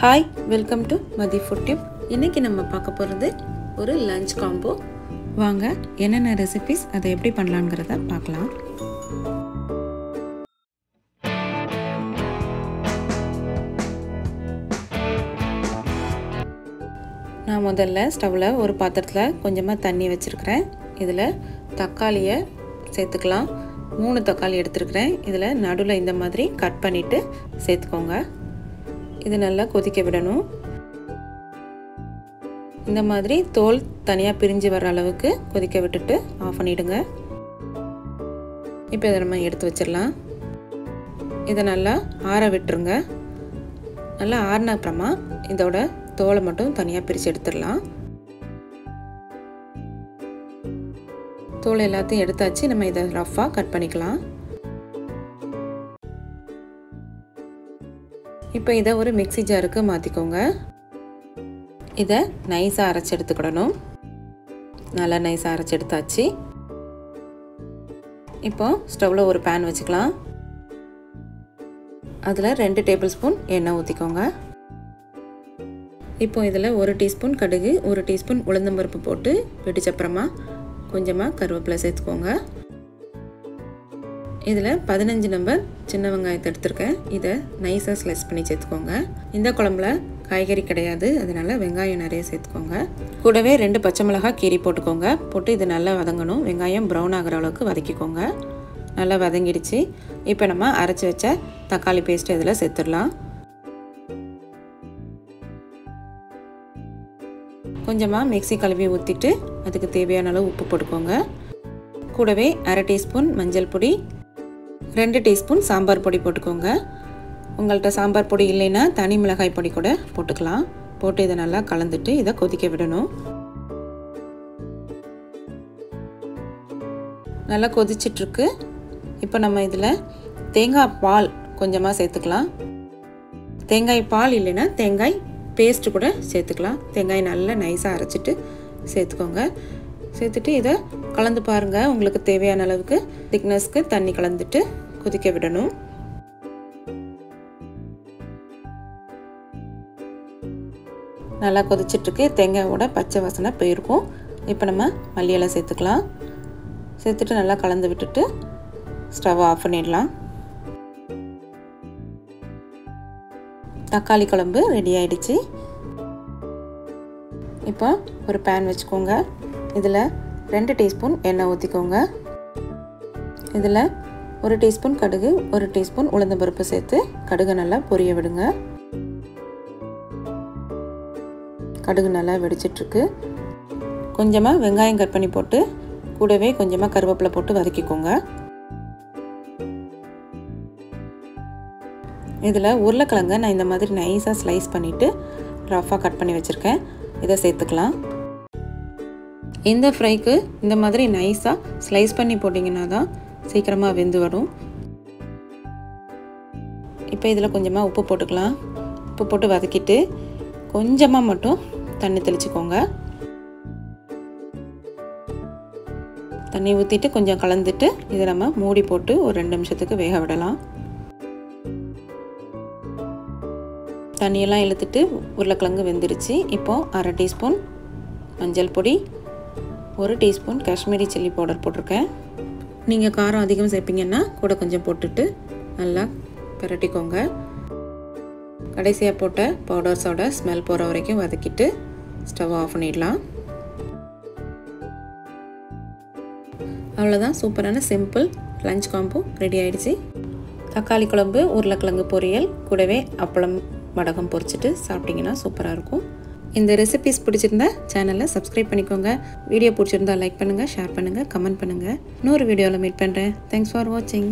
Hi, welcome to Madhi Food Tip. இன்னைக்கு நம்ம பார்க்க போறது ஒரு லஞ்ச் காம்போ. வாங்க என்னென்ன ரெசிபீஸ் அதை எப்படி பண்ணலாம்ங்கறத பார்க்கலாம். நான் முதல்ல ஸ்டவ்ல ஒரு பாத்திரத்துல கொஞ்சமா தண்ணி வச்சிருக்கேன். இதுல தக்காளியை சேர்த்துக்கலாம். 3 தக்காளி எடுத்துக்கிறேன். இதுல நடுவுல இந்த மாதிரி கட் பண்ணிட்டு சேர்த்துக்கோங்க. இது நல்லா கொதிக்க விடணும். இந்த மாதிரி தோல் தனியா பிரிஞ்சு வர அளவுக்கு கொதிக்க விட்டுட்டு ஆஃப் பண்ணிடுங்க. இப்போ இத நம்ம எடுத்து வச்சிரலாம். இத நல்லா ஆற விட்டுருங்க. நல்லா ஆறின அப்புறமா இதோட தோலை மட்டும் தனியா பிரிச்சு எடுத்துடலாம். தோல் எல்லாத்தையும் எடுத்தாச்சு. நம்ம இத ரஃப்பா கட் பண்ணிக்கலாம். இப்போ இத ஒரு மிக்ஸி ஜாருக்கு மாத்திக்கோங்க. இத நைஸா அரைச்சு எடுத்துக்கணும். நல்லா நைஸா அரைச்சு எடுத்தாச்சு. இப்போ ஸ்டவ்ல ஒரு pan வச்சுக்கலாம். அதுல 2 டேபிள்ஸ்பூன் எண்ணெய் ஊத்திக்கோங்க. இப்போ இதுல 1 டீஸ்பூன் கடுகு, 1 டீஸ்பூன் உளுந்தம்பருப்பு போட்டு வெடிச்ச அப்புறமா கொஞ்சமா கருவேப்பிலை சேர்த்துக்கோங்க. இதுல 15 நம்பர் சின்ன வெங்காயத்தை எடுத்துர்க்கேன். இத நைஸா ஸ்லைஸ் பண்ணி சேர்த்துக்கோங்க. இந்த குழம்புல காய்கறி கிடையாது, அதனால வெங்காயம் நிறைய சேர்த்துக்கோங்க. கூடவே 2 பச்சை மிளகாய் கீறி போட்டுக்கோங்க. போட்டு இது நல்லா வதங்கணும். வெங்காயம் ப்ரௌன் ஆகுற அளவுக்கு வதக்கிக்கோங்க. நல்லா வதங்கிடுச்சு. இப்போ நம்ம அரைச்சு வச்ச தக்காளி பேஸ்ட் இதுல சேர்த்துடலாம். கொஞ்சமா மிக்ஸி கழுவி ஊத்திட்டு அதுக்கு தேவையான அளவு உப்பு போட்டுக்கோங்க. கூடவே 1/2 டீஸ்பூன் மஞ்சள் பொடி, 2 டீஸ்பூன் சாம்பார் பொடி போட்டுக்கோங்க. உங்கள்ட்ட சாம்பார் பொடி இல்லைன்னா தனி மிளகாய் பொடி கூட போட்டுக்கலாம். போட்டு இதை நல்லா கலந்துட்டு இதை கொதிக்க விடணும். நல்லா கொதிச்சிட்டு இருக்கு. இப்போ நம்ம இதில் தேங்காய் பால் கொஞ்சமாக சேர்த்துக்கலாம். தேங்காய் பால் இல்லைன்னா தேங்காய் பேஸ்ட் கூட சேர்த்துக்கலாம். தேங்காய் நல்லா நைஸாக அரைச்சிட்டு சேர்த்துக்கோங்க. சேர்த்துட்டு இதை கலந்து பாருங்க. உங்களுக்கு தேவையான அளவுக்கு திக்னஸ்க்கு தண்ணி கலந்துட்டு கொதிக்க விடணும். நல்லா கொதிச்சிட்டு இருக்கு. தேங்காயோட பச்சை வாசனை போயிருக்கும். இப்போ நம்ம மல்லி இலை சேர்த்துக்கலாம். சேர்த்துட்டு நல்லா கலந்து விட்டுட்டு ஸ்டவ் ஆஃப் பண்ணிடலாம். தக்காளி குழம்பு ரெடி ஆயிடுச்சு. இப்போ ஒரு pan வச்சுக்கோங்க. இதில் 2 டீஸ்பூன் எண்ணெய் ஊற்றிக்கோங்க. இதில் 1 டீஸ்பூன் கடுகு, 1 டீஸ்பூன் உளுந்தம்பருப்பு சேர்த்து கடுகு நல்லா பொரிய விடுங்க. கடுகு நல்லா வெடிச்சிட்ருக்கு. கொஞ்சமாக வெங்காயம் கட் பண்ணி போட்டு கூடவே கொஞ்சமாக கருவேப்பிலை போட்டு வதக்கிக்கோங்க. இதில் உருளைக்கிழங்க நான் இந்த மாதிரி நைஸாக ஸ்லைஸ் பண்ணிவிட்டு ரஃப்பாக கட் பண்ணி வச்சுருக்கேன். இதை சேர்த்துக்கலாம். இந்த ஃப்ரைக்கு இந்த மாதிரி நைஸாக ஸ்லைஸ் பண்ணி போட்டிங்கன்னா தான் சீக்கிரமாக வெந்து வரும். இப்போ இதில் கொஞ்சமாக உப்பு போட்டுக்கலாம். உப்பு போட்டு வதக்கிட்டு கொஞ்சமாக மட்டும் தண்ணி தெளிச்சுக்கோங்க. தண்ணி ஊற்றிட்டு கொஞ்சம் கலந்துட்டு இதை நம்ம மூடி போட்டு ஒரு 2 நிமிஷத்துக்கு வேக விடலாம். தண்ணியெல்லாம் இழுத்துட்டு உருளைக்கிழங்கு வெந்துருச்சு. இப்போது 1/2 டீஸ்பூன் மஞ்சள் பொடி, 1 டீஸ்பூன் காஷ்மீரி சில்லி பவுடர் போட்டிருக்கேன். நீங்கள் காரம் அதிகம் சேர்ப்பீங்கன்னா கூட கொஞ்சம் போட்டுட்டு நல்லா பிரட்டிக்கோங்க. கடைசியாக போட்ட பவுடர்ஸோட ஸ்மெல் போகிற வரைக்கும் வதக்கிட்டு ஸ்டவ் ஆஃப் பண்ணிடலாம். அவ்வளோதான், சூப்பரான சிம்பிள் லஞ்ச் காம்போ ரெடி ஆயிடுச்சு. தக்காளி குழம்பு, உருளைக்கிழங்கு பொரியல், கூடவே அப்பளம் வடகம் பொரிச்சிட்டு சாப்பிட்டிங்கன்னா சூப்பராக இருக்கும். இந்த ரெசிபிஸ் பிடிச்சிருந்தா சேனலை சப்ஸ்கிரைப் பண்ணிக்கோங்க. வீடியோ பிடிச்சிருந்தா லைக் பண்ணுங்கள், ஷேர் பண்ணுங்கள், கமெண்ட் பண்ணுங்கள். இன்னொரு வீடியோவில் மீட் பண்ணுறேன். தேங்க்ஸ் ஃபார் வாட்சிங்.